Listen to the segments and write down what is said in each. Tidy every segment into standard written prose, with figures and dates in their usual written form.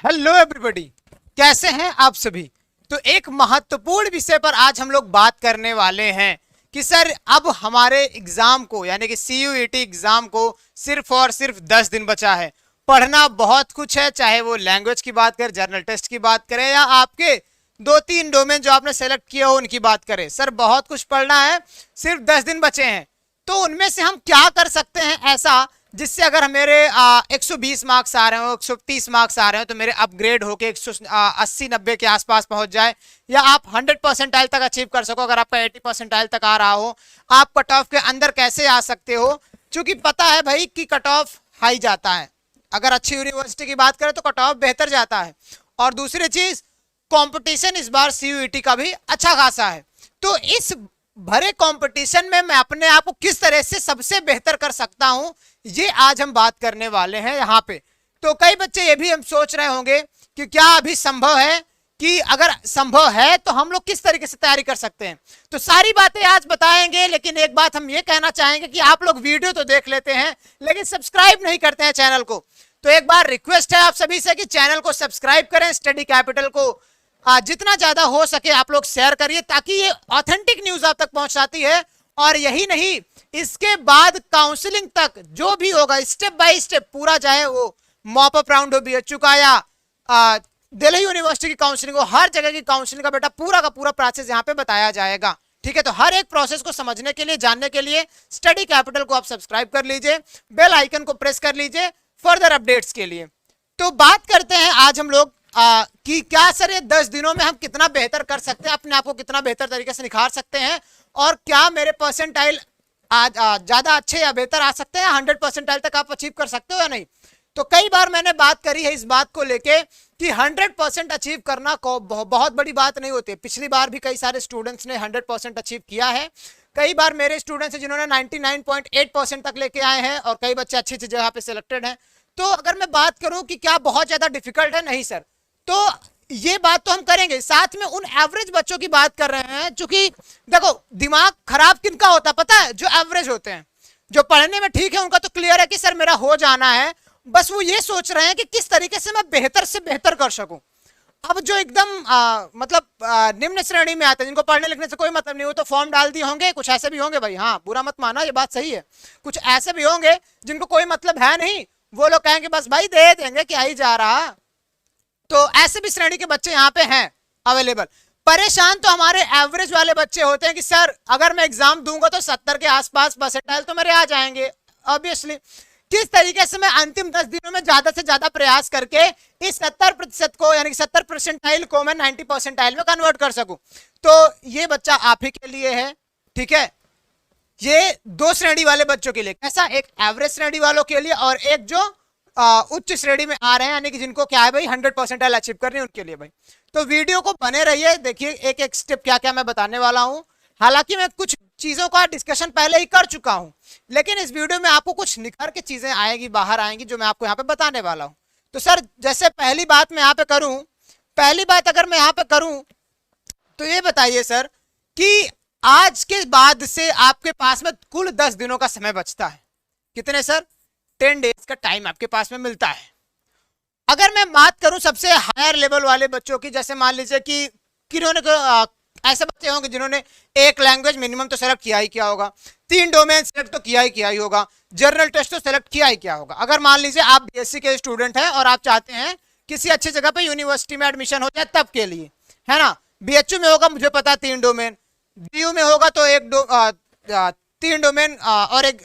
Hello everybody, कैसे हैं आप सभी। तो एक महत्वपूर्ण विषय पर आज हम लोग बात करने वाले हैं कि सर अब हमारे एग्जाम को यानी कि सीयूईटी एग्जाम को सिर्फ और सिर्फ 10 दिन बचा है। पढ़ना बहुत कुछ है, चाहे वो लैंग्वेज की बात करें, जर्नल टेस्ट की बात करें या आपके 2-3 डोमेन जो आपने सेलेक्ट किया हो उनकी बात करें। सर बहुत कुछ पढ़ना है, सिर्फ 10 दिन बचे हैं। तो उनमें से हम क्या कर सकते हैं ऐसा जिससे अगर मेरे 120 मार्क्स आ रहे हो, 130 मार्क्स आ रहे हो तो मेरे अपग्रेड होके 180-90 के आसपास पहुंच जाए, या आप 100 परसेंटाइल तक अचीव कर सको। अगर आपका 80 परसेंटाइल तक आ रहा हो, आप कट ऑफ के अंदर कैसे आ सकते हो, क्योंकि पता है भाई कि कट ऑफ हाई जाता है। अगर अच्छी यूनिवर्सिटी की बात करें तो कट ऑफ बेहतर जाता है। और दूसरी चीज, कंपटीशन इस बार सीयूईटी का भी अच्छा खासा है। तो इस भरे कंपटीशन में मैं अपने आप को किस तरह से सबसे बेहतर कर सकता हूं, ये आज हम बात करने वाले हैं यहाँ पे। तो कई बच्चे ये भी हम सोच रहे होंगे कि क्या अभी संभव है, कि अगर संभव है तो हम लोग किस तरीके से तैयारी कर सकते हैं। तो सारी बातें आज बताएंगे, लेकिन एक बात हम ये कहना चाहेंगे कि आप लोग वीडियो तो देख लेते हैं लेकिन सब्सक्राइब नहीं करते हैं चैनल को। तो एक बार रिक्वेस्ट है आप सभी से कि चैनल को सब्सक्राइब करें, स्टडी कैपिटल को जितना ज्यादा हो सके आप लोग शेयर करिए, ताकि ये ऑथेंटिक न्यूज आप तक पहुंचाती है। और यही नहीं, इसके बाद काउंसलिंग तक जो भी होगा स्टेप बाय स्टेप पूरा, चाहे वो मॉप अप राउंड हो, बीएचयू का या दिल्ली यूनिवर्सिटी की काउंसलिंग हो, हर जगह की काउंसलिंग का बेटा पूरा का पूरा प्रोसेस यहाँ पे बताया जाएगा। ठीक है, तो हर एक प्रोसेस को समझने के लिए, जानने के लिए स्टडी कैपिटल को आप सब्सक्राइब कर लीजिए, बेल आइकन को प्रेस कर लीजिए फर्दर अपडेट्स के लिए। तो बात करते हैं आज हम लोग कि क्या सर ये 10 दिनों में हम कितना बेहतर कर सकते हैं, अपने आप को कितना बेहतर तरीके से निखार सकते हैं, और क्या मेरे परसेंटाइल ज्यादा अच्छे या बेहतर आ सकते हैं, 100 परसेंटाइल तक आप अचीव कर सकते हो या नहीं। तो कई बार मैंने बात करी है इस बात को लेके कि 100% अचीव करना बहुत बड़ी बात नहीं होती है। पिछली बार भी कई सारे स्टूडेंट्स ने 100% अचीव किया है। कई बार मेरे स्टूडेंट्स हैं जिन्होंने 99.8% तक लेके आए हैं, और कई बच्चे अच्छी अच्छी जगह पे सिलेक्टेड हैं। तो अगर मैं बात करूं कि क्या बहुत ज्यादा डिफिकल्ट है, नहीं सर। तो ये बात तो हम करेंगे, साथ में उन एवरेज बच्चों की बात कर रहे हैं, क्योंकि देखो दिमाग खराब किनका होता है पता है, जो एवरेज होते हैं। जो पढ़ने में ठीक है उनका तो क्लियर है कि सर मेरा हो जाना है, बस वो ये सोच रहे हैं कि किस तरीके से मैं बेहतर से बेहतर कर सकूं। अब जो एकदम निम्न श्रेणी में आते हैं, जिनको पढ़ने लिखने से कोई मतलब नहीं हो, तो फॉर्म डाल दिए होंगे। कुछ ऐसे भी होंगे भाई, हाँ बुरा मत माना, ये बात सही है। कुछ ऐसे भी होंगे जिनको कोई मतलब है नहीं, वो लोग कहेंगे बस भाई दे देंगे, क्या ही जा रहा। तो ऐसे भी श्रेणी के बच्चे यहाँ पे हैं अवेलेबल। परेशान तो हमारे एवरेज वाले बच्चे होते हैं कि सर अगर मैं एग्जाम दूंगा तो 70 के आसपास परसेंटाइल तो मेरे आ जाएंगे ऑब्वियसली। किस तरीके से मैं अंतिम 10 दिनों में ज्यादा से ज्यादा प्रयास करके इस 70% को, यानी कि 70 परसेंटाइल को मैं 90 परसेंटाइल में कन्वर्ट कर सकूं। तो ये बच्चा आप ही के लिए है। ठीक है, ये दो श्रेणी वाले बच्चों के लिए, कैसा, एक एवरेज श्रेणी वालों के लिए और एक जो उच्च श्रेणी में आ रहे हैं, यानी कि जिनको क्या है भाई 100 परसेंटाइल अचीव करनी है, उनके लिए भाई। तो वीडियो को बने रहिए, देखिए एक एक स्टेप क्या क्या मैं बताने वाला हूं। हालांकि मैं कुछ चीजों का डिस्कशन पहले ही कर चुका हूं, लेकिन इस वीडियो में आपको कुछ निखर के चीजें आएगी, बाहर आएंगी, जो मैं आपको यहाँ पे बताने वाला हूँ। तो सर जैसे पहली बात मैं यहाँ पे करूं, पहली बात अगर मैं यहाँ पे करूं तो ये बताइए सर कि आज के बाद से आपके पास में कुल 10 दिनों का समय बचता है। कितने सर? 10 डेज का टाइम आपके पास में मिलता है। अगर मैं बात करूं सबसे हायर लेवल वाले बच्चों की, जैसे मान लीजिए कि किन्होंने ऐसे बच्चे होंगे जिन्होंने एक लैंग्वेज मिनिमम तो सेलेक्ट किया ही किया होगा, 3 डोमेन सेलेक्ट तो किया ही होगा, जर्नल टेस्ट तो सेलेक्ट किया ही किया होगा। अगर मान लीजिए आप बीएससी के स्टूडेंट हैं और आप चाहते हैं किसी अच्छी जगह पे यूनिवर्सिटी में एडमिशन हो जाए, तब के लिए है ना। बीएचयू में होगा मुझे पता है 3 डोमेन, डीयू में होगा तो 3 डोमेन और एक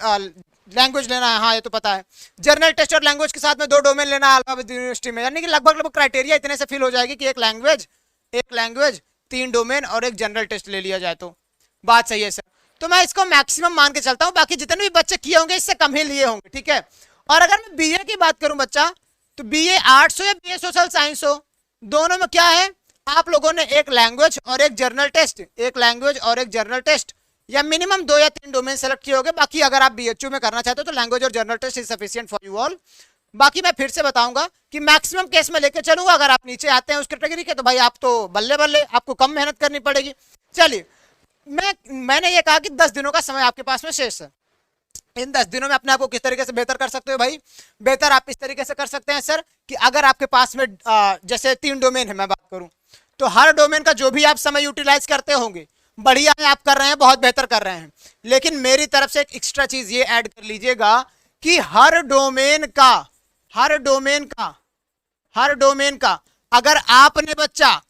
लैंग्वेज लेना है, हाँ ये तो पता है। जर्नल टेस्ट और लैंग्वेज के साथ में 2 डोमेन लेना है अलाहाबाद यूनिवर्सिटी में, यानी कि लगभग क्राइटेरिया इतने से फिल हो जाएगी कि एक लैंग्वेज 3 डोमेन और एक जनरल टेस्ट ले लिया जाए तो बात सही है सर। तो मैं इसको मैक्सिमम मान के चलता हूँ, बाकी जितने भी बच्चे किए होंगे इससे कम ही लिए होंगे। ठीक है, और अगर मैं बीए की बात करूं बच्चा, तो बीए आर्ट्स हो या बीए सोशल साइंस हो, दोनों में क्या है, आप लोगों ने एक लैंग्वेज और एक जर्नल टेस्ट, या मिनिमम 2 या 3 डोमेन सेलेक्ट किए होंगे। बाकी अगर आप बीएचयू में करना चाहते हो तो लैंग्वेज और general test is sufficient for you all. बाकी मैं फिर से बताऊंगा कि मैक्सिमम केस में लेके चलूंगा। अगर आप नीचे आते हैं उस कैटेगरी के तो भाई आप तो बल्ले बल्ले, आपको कम मेहनत करनी पड़ेगी। चलिए मैंने ये कहा कि 10 दिनों का समय आपके पास में शेष है। इन 10 दिनों में अपने आप को किस तरीके से बेहतर कर सकते हो भाई? बेहतर आप इस तरीके से कर सकते हैं सर कि अगर आपके पास में जैसे 3 डोमेन है, मैं बात करूं तो हर डोमेन का जो भी आप समय यूटिलाइज करते होंगे बढ़िया है, आप कर रहे हैं, बहुत बेहतर कर रहे हैं। लेकिन मेरी तरफ से एक एक्स्ट्रा चीज ये ऐड कर लीजिएगा कि हर डोमेन का अगर आपने बच्चा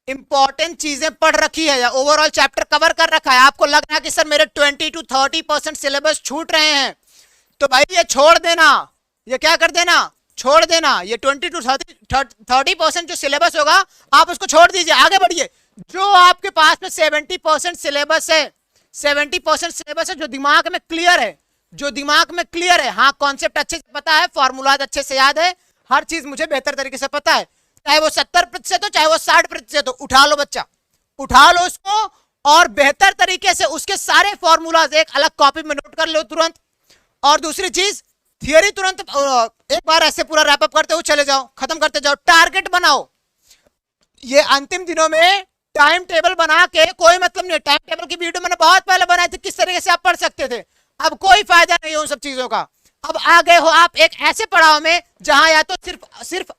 इंपॉर्टेंट चीजें पढ़ रखी है या ओवरऑल चैप्टर कवर कर रखा है, आपको लग रहा है कि सर मेरे 20 to 30% सिलेबस छूट रहे हैं, तो भाई ये छोड़ देना, ये क्या कर देना, छोड़ देना। ये 20 to 30% जो सिलेबस होगा आप उसको छोड़ दीजिए, आगे बढ़िए। जो आपके पास में 70% सिलेबस है, 70% सिलेबस है जो दिमाग में क्लियर है, जो दिमाग में क्लियर है, हाँ कॉन्सेप्ट अच्छे से पता है, फॉर्मूलाज अच्छे से याद है, हर चीज मुझे बेहतर तरीके से पता है, चाहे वो 70% हो चाहे वो 60% हो, उठा लो बच्चा, उठा लो उसको और बेहतर तरीके से उसके सारे फॉर्मूलाज एक अलग कॉपी में नोट कर लो तुरंत। और दूसरी चीज थियरी तुरंत एक बार ऐसे पूरा रैप अप करते हुए चले जाओ, खत्म करते जाओ। टारगेट बनाओ, ये अंतिम दिनों में टाइम टेबल बना के कोई मतलब नहीं। टाइम टेबल की वीडियो मैंने बहुत पहले बनाई थी, किस तरीके से आप पढ़ सकते थे, अब कोई फायदा नहीं है उन सब चीजों का। अब आ गए हो आप एक ऐसे पड़ाव में जहां या तो सिर्फ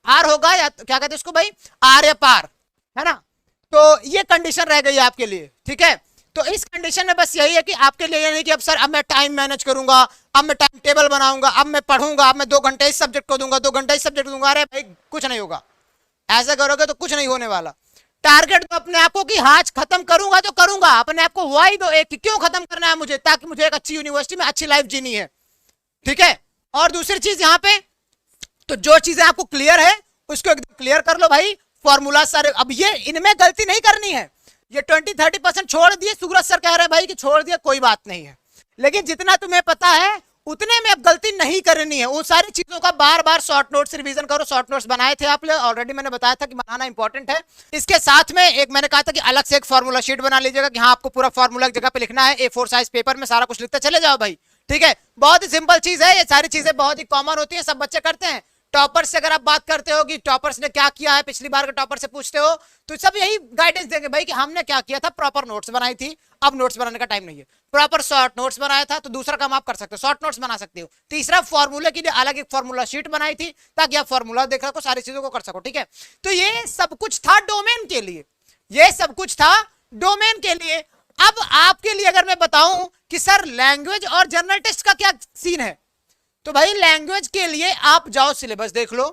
आर होगा या तो क्या कहते हैं उसको भाई, आर या पार, है ना। तो ये कंडीशन रह गई है आपके लिए, ठीक है। तो इस कंडीशन में बस यही है कि आपके लिए ये नहीं कि अब सर अब मैं टाइम मैनेज करूंगा, अब मैं टाइम टेबल बनाऊंगा, अब मैं पढ़ूंगा, अब मैं 2 घंटे इस सब्जेक्ट को दूंगा, 2 घंटे इस सब्जेक्ट दूंगा। अरे भाई कुछ नहीं होगा, ऐसा करोगे तो कुछ नहीं होने वाला। टारगेट दो अपने आप को कि आज खत्म करूंगा तो करूंगा, अपने आप को वाई दो एक, क्यों खत्म करना है मुझे, ताकि मुझे एक अच्छी यूनिवर्सिटी में अच्छी लाइफ जीनी है, ठीक है। और दूसरी चीज यहाँ पे, तो जो चीजें आपको क्लियर है उसको एकदम क्लियर कर लो भाई, फॉर्मूला सारे। अब ये इनमें गलती नहीं करनी है, ये 20-30% छोड़ दिए, सूरज सर कह रहे हैं भाई कि छोड़ दिया, कोई बात नहीं है, लेकिन जितना तुम्हें पता है उतने में अब गलती नहीं करनी है। उन सारी चीजों का बार बार शॉर्ट नोट्स रिवीजन करो। शॉर्ट नोट्स बनाए थे आप लोग ऑलरेडी, मैंने बताया था कि बनाना इंपॉर्टेंट है। इसके साथ में एक मैंने कहा था कि अलग से एक फॉर्मूला शीट बना लीजिएगा कि हाँ आपको पूरा फॉर्मूला एक जगह पे लिखना है, A4 साइज पेपर में सारा कुछ लिखते चले जाओ भाई, ठीक है। बहुत ही सिंपल चीज है, ये सारी चीजें बहुत ही कॉमन होती है, सब बच्चे करते हैं। टॉपर्स से अगर आप बात करते हो कि टॉपर्स ने क्या किया है, पिछली बार के टॉपर से पूछते हो तो सब यही गाइडेंस देंगे भाई कि हमने क्या किया था, प्रॉपर नोट्स बनाई थी, अब नोट्स बनाने का टाइम नहीं है। प्रॉपर शॉर्ट नोट्स बनाया था तो दूसरा काम आप कर सकते हो, शॉर्ट नोट्स बना सकते हो। तीसरा फॉर्मूले के लिए अलग एक फॉर्मूला शीट बनाई थी ताकि आप फॉर्मूला देख सको, सारी चीजों को कर सको, ठीक है। तो ये सब कुछ था डोमेन के लिए, ये सब कुछ था डोमेन के लिए। अब आपके लिए अगर मैं बताऊं कि सर लैंग्वेज और जनरल टेस्ट का क्या सीन है, तो भाई लैंग्वेज के लिए आप जाओ सिलेबस देख लो,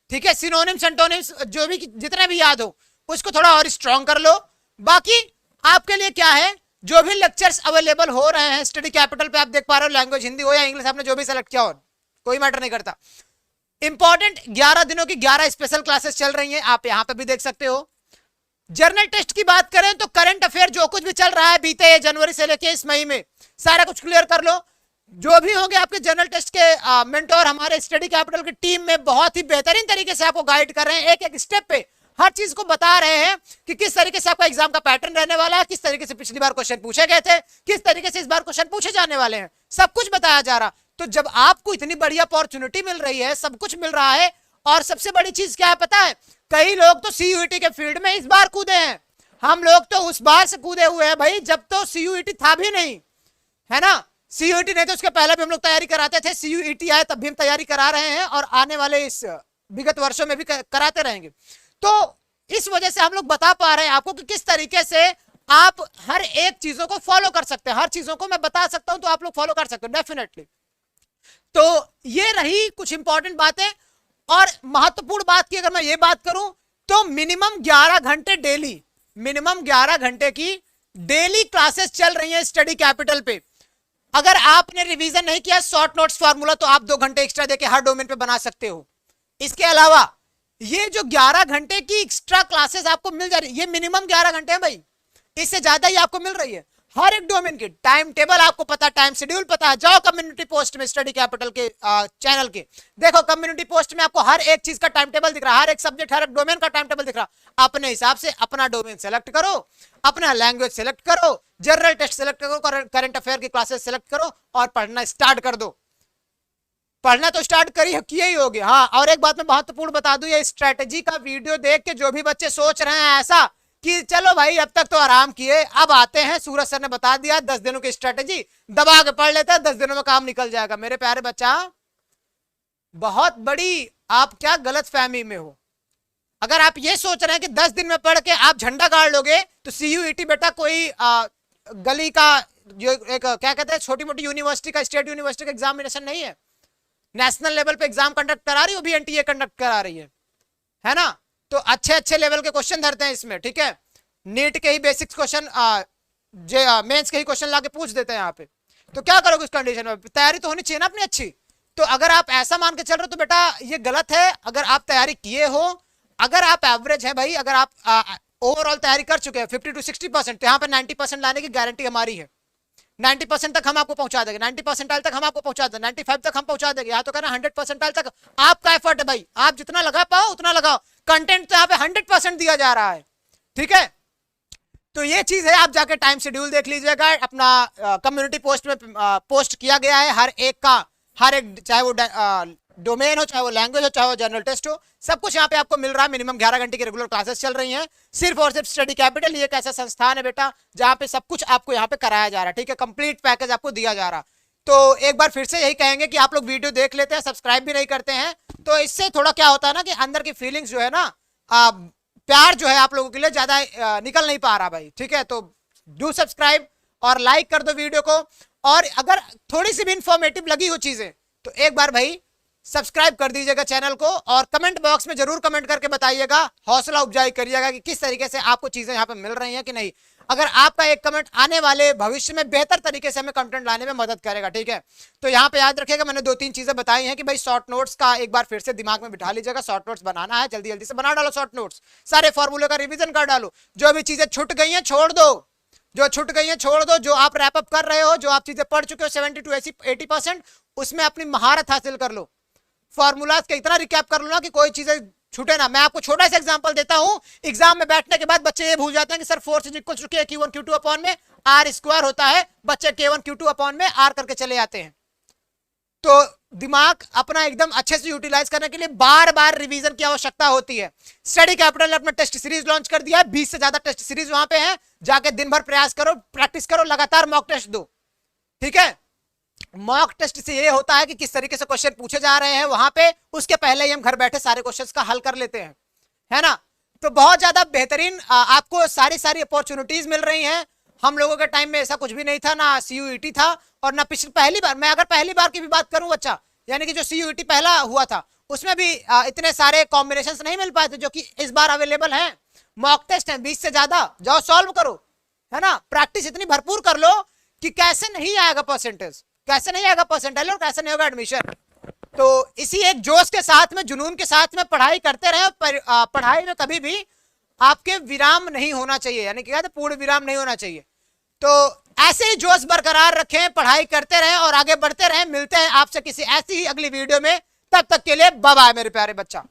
ठीक है। सिनोनिम्स एंटोनिम्स जो भी जितने भी याद हो उसको थोड़ा और स्ट्रॉन्ग कर लो। बाकी आपके लिए क्या है, जो भी लेक्चर्स अवेलेबल हो रहे हैं स्टडी कैपिटल पे आप देख पा रहे हो, लैंग्वेज हिंदी हो या इंग्लिश, आपने जो भी सेलेक्ट किया हो कोई मैटर नहीं करता। इंपॉर्टेंट 11 दिनों की 11 स्पेशल क्लासेस चल रही हैं, आप यहां पे भी देख सकते हो। जर्नल टेस्ट की बात करें तो करंट अफेयर जो कुछ भी चल रहा है बीते जनवरी से लेके इस मई में, सारा कुछ क्लियर कर लो। जो भी होंगे आपके जनरल टेस्ट के मेंटोर हमारे स्टडी कैपिटल की टीम में बहुत ही बेहतरीन तरीके से आपको गाइड कर रहे हैं, एक एक स्टेप पे हर चीज को बता रहे हैं कि किस तरीके से आपका एग्जाम का पैटर्न रहने वाला है, किस तरीके से पिछली बार क्वेश्चन पूछे गए थे, किस तरीके से इस बार क्वेश्चन पूछे जाने वाले हैं, सब कुछ बताया जा रहा। तो जब आपको इतनी बड़ी अपॉर्चुनिटी मिल रही है, सब कुछ मिल रहा है, और सबसे बड़ी चीज क्या है पता है, कई लोग तो सीयूईटी के फील्ड में इस बार कूदे हैं, हम लोग तो उस बार से कूदे हुए हैं भाई जब तो सीयूईटी था भी नहीं, है ना। सीयूईटी नहीं तो उसके पहले भी हम लोग तैयारी कराते थे, सीयूईटी आए तब भी हम तैयारी करा रहे हैं और आने वाले इस विगत वर्षों में भी कराते रहेंगे। तो इस वजह से हम लोग बता पा रहे हैं आपको कि किस तरीके से आप हर एक चीजों को फॉलो कर सकते हैं, हर चीजों को मैं बता सकता हूं तो आप लोग फॉलो कर सकते हो डेफिनेटली। तो ये रही कुछ इंपॉर्टेंट बातें। और महत्वपूर्ण बात की अगर मैं ये बात करूं तो मिनिमम 11 घंटे डेली, मिनिमम 11 घंटे की डेली क्लासेस चल रही हैं स्टडी कैपिटल पे। अगर आपने रिवीजन नहीं किया शॉर्ट नोट्स फार्मूला तो आप 2 घंटे एक्स्ट्रा देके हर डोमेन पे बना सकते हो। इसके अलावा ये जो 11 घंटे की एक्स्ट्रा क्लासेस आपको मिल जा रही है, ये मिनिमम 11 घंटे है भाई, इससे ज्यादा ही आपको मिल रही है। हर एक डोमेन की टाइम टेबल आपको पता, टाइम शेड्यूल पता है, जाओ कम्युनिटी पोस्ट में स्टडी कैपिटल के चैनल के, देखो कम्युनिटी पोस्ट में आपको हर एक चीज का टाइम टेबल दिख रहा है, हर एक सब्जेक्ट हर एक डोमेन का टाइम टेबल दिख रहा है। अपने हिसाब से अपना डोमेन सेलेक्ट करो, अपना लैंग्वेज सेलेक्ट करो, जनरल टेस्ट सेलेक्ट करो, करंट अफेयर की क्लासेस सेलेक्ट करो और पढ़ना स्टार्ट कर दो। पढ़ना तो स्टार्ट किए ही होगे। हाँ, और एक बात मैं महत्वपूर्ण बता दूं, ये स्ट्रेटेजी का वीडियो देख के जो भी बच्चे सोच रहे हैं ऐसा कि चलो भाई अब तक तो आराम किए, अब आते हैं, सूरज सर ने बता दिया 10 दिनों की स्ट्रेटेजी, दबा के पढ़ लेता है, 10 दिनों में काम निकल जाएगा। मेरे प्यारे बच्चा, बहुत बड़ी आप क्या गलत फहमी में हो। अगर आप ये सोच रहे हैं कि 10 दिन में पढ़ के आप झंडा गाड़ लोगे, तो सीयूईटी बेटा कोई गली का जो एक क्या कहते हैं छोटी मोटी यूनिवर्सिटी का, स्टेट यूनिवर्सिटी का एग्जामिनेशन नहीं है। नेशनल लेवल पे एग्जाम कंडक्ट करा रही है, वो भी एनटीए कंडक्ट करा रही है ना। तो अच्छे अच्छे लेवल के क्वेश्चन धरते हैं इसमें, ठीक है। नीट के ही बेसिक्स क्वेश्चन, मेंस के ही क्वेश्चन लाके पूछ देते हैं यहाँ पे। तो क्या करोगे उस कंडीशन में? तैयारी तो होनी चाहिए ना अपनी अच्छी। तो अगर आप ऐसा मान के चल रहे हो तो बेटा ये गलत है। अगर आप तैयारी किए हो, अगर आप एवरेज है भाई, अगर आप ओवरऑल तैयारी कर चुके हैं 50 to 60%, तो यहाँ पे 90% लाने की गारंटी हमारी है। 90% तक हम आपको पहुंचा देंगे, 90% तक हम आपको पहुंचा देंगे, 95 तक हम पहुंचा देंगे। यहाँ तो कहना 100% तक आपका एफर्ट है भाई, आप जितना लगा पाओ उतना लगाओ। कंटेंट तो यहाँ पे 100% दिया जा रहा है, ठीक है। तो ये चीज है, आप जाके टाइम शेड्यूल देख लीजिएगा। अपना कम्युनिटी पोस्ट में पोस्ट किया गया है हर एक का, हर एक, चाहे वो डोमेन हो, चाहे वो लैंग्वेज हो, चाहे वो जनरल टेस्ट हो, सब कुछ यहाँ पे आपको मिल रहा है। मिनिमम 11 घंटे की रेगुलर क्लासेस चल रही हैं, सिर्फ और सिर्फ स्टडी कैपिटल ये एक ऐसा संस्थान है बेटा जहाँ पे सब कुछ आपको यहाँ पे कराया जा रहा है, ठीक है। कंप्लीट पैकेज आपको दिया जा रहा। तो एक बार फिर से यही कहेंगे कि आप लोग वीडियो देख लेते हैं, सब्सक्राइब भी नहीं करते हैं, तो इससे थोड़ा क्या होता है ना कि अंदर की फीलिंग्स जो है ना, प्यार जो है आप लोगों के लिए ज्यादा निकल नहीं पा रहा भाई, ठीक है। तो डू सब्सक्राइब और लाइक कर दो वीडियो को। और अगर थोड़ी सी भी इंफॉर्मेटिव लगी हो चीजें तो एक बार भाई सब्सक्राइब कर दीजिएगा चैनल को, और कमेंट बॉक्स में जरूर कमेंट करके बताइएगा, हौसला उपजाई करिएगा कि किस तरीके से आपको चीजें यहाँ पे मिल रही हैं कि नहीं। अगर आपका एक कमेंट आने वाले भविष्य में बेहतर तरीके से हमें कंटेंट लाने में मदद करेगा, ठीक है। तो यहाँ पे याद रखिएगा, मैंने 2-3 चीजें बताई हैं कि भाई शॉर्ट नोट्स का एक बार फिर से दिमाग में बिठा लीजिएगा। शॉर्ट नोट्स बनाना है, जल्दी जल्दी से बना डालो शॉर्ट नोट्स, सारे फॉर्मूले का रिविजन कर डालो। जो भी चीजें छूट गई हैं छोड़ दो, जो छूट गई हैं छोड़ दो। जो आप रैप अप कर रहे हो, जो आप चीजें पढ़ चुके हो 70 to 80%, उसमें अपनी महारत हासिल कर लो। फॉर्मूलाज का इतना रिकैप कर लो ना कि कोई चीजें छूटे ना। मैं आपको छोटा सा एग्जांपल देता हूं। एग्जाम में बैठने के बाद बच्चे ये भूल जाते हैं कि sir force is equal to Q1 Q2 upon में R स्क्वायर होता है। बच्चे K1 Q2 अपॉन में R करके चले जाते हैं। तो दिमाग अपना एकदम अच्छे से यूटिलाइज करने के लिए बार बार रिवीजन की आवश्यकता होती है। स्टडी कैपिटल ने अपना टेस्ट सीरीज लॉन्च कर दिया है, 20 से ज्यादा टेस्ट सीरीज वहां पे है। जाके दिन भर प्रयास करो, प्रैक्टिस करो, लगातार मॉक टेस्ट दो, ठीक है। मॉक टेस्ट से ये होता है कि किस तरीके से क्वेश्चन पूछे जा रहे हैं वहां पे, उसके पहले ही हम घर बैठे सारे क्वेश्चंस का हल कर लेते हैं, है ना। तो बहुत ज्यादा बेहतरीन आपको सारी अपॉर्चुनिटीज मिल रही हैं। हम लोगों के टाइम में ऐसा कुछ भी नहीं था, ना सीयूईटी था और ना पिछली पहली बार। मैं अगर पहली बार की भी बात करूं बच्चा, यानी कि जो सीयूईटी पहला हुआ था उसमें भी इतने सारे कॉम्बिनेशंस नहीं मिल पाए थे जो कि इस बार अवेलेबल हैं। मॉक टेस्ट है 20 से ज्यादा, जाओ सॉल्व करो, है ना। प्रैक्टिस इतनी भरपूर कर लो कि कैसे नहीं आएगा परसेंटेज, कैसे नहीं आएगा परसेंटाइल और कैसे नहीं होगा एडमिशन। तो इसी एक जोश के साथ में, जुनून के साथ में पढ़ाई करते रहे। पढ़ाई में कभी भी आपके विराम नहीं होना चाहिए, यानी कि पूर्ण विराम नहीं होना चाहिए। तो ऐसे ही जोश बरकरार रखें, पढ़ाई करते रहें और आगे बढ़ते रहें। मिलते हैं आपसे किसी ऐसी ही अगली वीडियो में, तब तक के लिए बाय बाय मेरे प्यारे बच्चा।